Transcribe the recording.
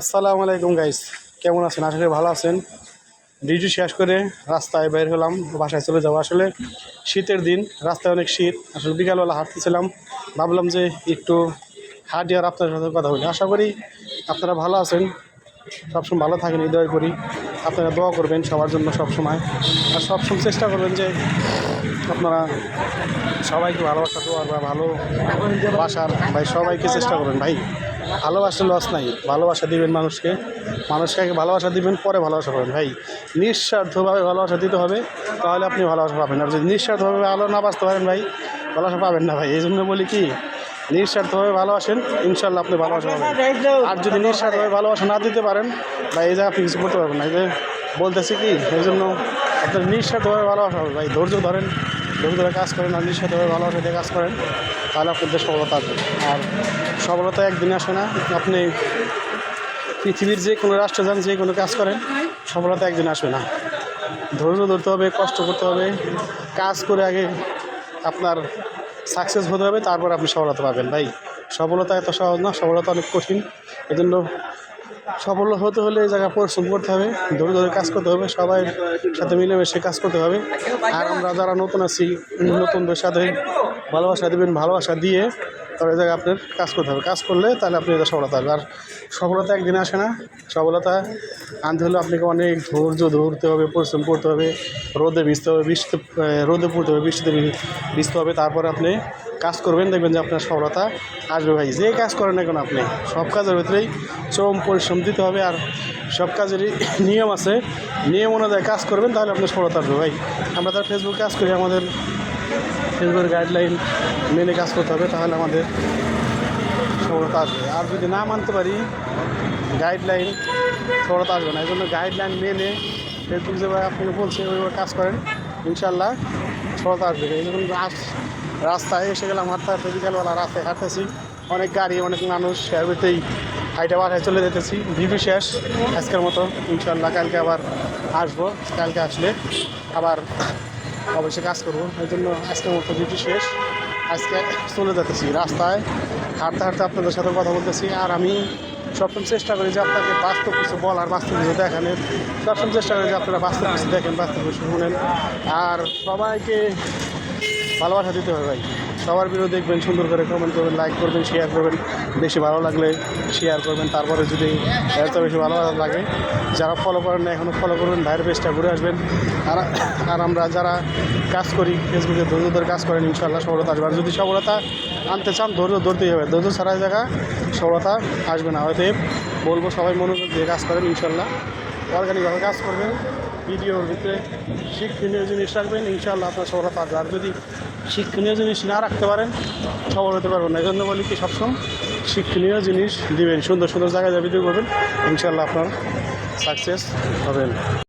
আসসালামু আলাইকুম গাইস, কেমন আছেন? আশা করি ভালো আছেন। ডিউটি শেষ করে রাস্তায় বের হলাম, বাসায় চলে যাবো। আসলে শীতের দিন, রাস্তায় অনেক শীত। আসলে বিকালবেলা হাঁটতেছিলাম, ভাবলাম যে একটু হাঁটি আর আপনার সাথে কথা বলি। আশা করি আপনারা ভালো আছেন, সবসময় ভালো থাকেন, এই দোয়া করি। আপনারা দোয়া করবেন সবার জন্য সবসময়, আর সবসময় চেষ্টা করবেন যে আপনারা সবাইকে ভালোবাসা দেওয়ার বা ভালোবাসার ভাই, সবাইকে চেষ্টা করবেন ভাই। ভালোবাসা লস নাই, ভালোবাসা দিবেন মানুষকে, মানুষকে আগে ভালোবাসা দিবেন, পরে ভালোবাসা পাবেন ভাই। নিঃস্বার্থভাবে ভালোবাসা দিতে হবে, তাহলে আপনি ভালোবাসা পাবেন। আর যদি নিঃস্বার্থভাবে ভালো না বাঁচতে পারেন ভাই, ভালোবাসা পাবেন না ভাই। এই জন্য বলি কি, নিঃস্বার্থভাবে ভালোবাসেন, ইনশাল্লাহ আপনি ভালোবাসা পাবেন। আর যদি নিঃস্বার্থভাবে ভালোবাসা না দিতে পারেন ভাই, এই জায়গায় আপনি কিছু করতে পারবেন না। এই যে বলতেছি কি, এই জন্য আপনার নিঃস্বার্থভাবে ভালোবাসা হবে ভাই। ধৈর্য ধরেন, ধৈর্য ধরে কাজ করেন, আর নিঃস্বার্থভাবে ভালোবাসা দিয়ে কাজ করেন, তাহলে আপনাদের সফলতা আসবে। আর সফলতা একদিনে আসে না। আপনি পৃথিবীর যে কোনো রাষ্ট্রে যান, যে কোনো কাজ করেন, সফলতা একদিন আসবে না। ধৈর্য ধরতে হবে, কষ্ট করতে হবে, কাজ করে আগে আপনার সাকসেস হতে হবে, তারপর আপনি সফলতা পাবেন ভাই। সফলতা এত সহজ না, সফলতা অনেক কঠিন। এই জন্য সফল হতে হলে এই জায়গায় পরিশ্রম করতে হবে, ধৈর্য ধরে কাজ করতে হবে, সবাই সাথে মিলেমিশে কাজ করতে হবে। আর আমরা যারা নতুন আছি, নতুনদের সাথে ভালোবাসা দেবেন, ভালোবাসা দিয়ে তবে এই জায়গায় আপনার কাজ করতে হবে। কাজ করলে তাহলে আপনি এটা সফলতা আসবে। আর সফলতা একদিনে আসে না। সফলতা আনতে হলে আপনাকে অনেক ধৈর্য ধরতে হবে, পরিশ্রম করতে হবে, রোদে ভিজতে হবে, রোদে পড়তে হবে, বৃষ্টিতে ভিজতে হবে। তারপরে আপনি কাজ করবেন, দেখবেন যে আপনার সফলতা আসবে ভাই। যে কাজ করেন না কেন, আপনি সব কাজের ভিতরেই চরম পরিশ্রম দিতে হবে। আর সব কাজেরই নিয়ম আছে, নিয়ম অনুযায়ী কাজ করবেন, তাহলে আপনার সফলতা আসবে ভাই। আমরা তার ফেসবুক কাজ করি, আমাদের ফেসবুকের গাইডলাইন মেনে কাজ করতে হবে, তাহলে আমাদের সফলতা আসবে। আর যদি না মানতে পারি গাইডলাইন, সফলতা আসবে না। এই জন্য গাইডলাইন মেনে ফেসবুক যেভাবে আপনাকে বলছে ওইভাবে কাজ করেন, ইনশাল্লাহ সফলতা আসবে। এই জন্য রাস্তায় এসে গেলাম, হাঁটতে হাঁটতে, বিকালবেলা রাস্তায় হাঁটতেছি, অনেক গাড়ি, অনেক মানুষ, এর হাইটে বাসায় চলে যেতেছি। ডিউটি শেষ আজকের মতো, ইনশাল্লাহ কালকে আবার আসবো। কালকে আসলে আবার অবশ্যই কাজ করবো। এই জন্য আজকের মতো ডিউটি শেষ, আজকে চলে যেতেছি। রাস্তায় হাঁটতে হাঁটতে আপনাদের সাথে কথা বলতেছি। আর আমি সবসময় চেষ্টা করি যে আপনাকে বাস্তব কিছু বলার, বাস্তব কিছু দেখানোর। সবসময় চেষ্টা করি যে আপনারা বাস্তব কিছু দেখেন, বাস্তব কিছু শুনেন। আর সবাইকে ভালোবাসা দিতে হবে ভাই। সবার ভিডিও দেখবেন, সুন্দর করে কমেন্ট করবেন, লাইক করবেন, শেয়ার করবেন। বেশি ভালো লাগলে শেয়ার করবেন। তারপরে যদি এত বেশি ভালো লাগে, যারা ফলো করেন না এখনও ফলো করবেন, ভাইয়ের পেজটা ঘুরে আসবেন। আর আমরা যারা কাজ করি ফেসবুকে, ধৈর্য ধরে কাজ করেন, ইনশাল্লাহ সফলতা আসবে। আর যদি সফলতা আনতে চান, ধৈর্য ধরতেই হবে। ধৈর্য ছাড়া জায়গা সফলতা আসবে না। হয়তো বলবো সবাই মনোযোগ দিয়ে কাজ করেন, ইনশাল্লাহ অর্গানিকভাবে কাজ করবেন। ভিডিওর ভিতরে শিক্ষণীয় জিনিস রাখবেন, ইনশাল্লাহ আপনার সফলতা আসবে। আর যদি শিক্ষণীয় জিনিস না রাখতে পারেন, সফল হতে পারবেন না। এই জন্য বলি কি, সবসময় শিক্ষণীয় জিনিস দিবেন, সুন্দর সুন্দর জায়গায় ভিডিও করবেন, ইনশাল্লাহ আপনার সাকসেস হবেন।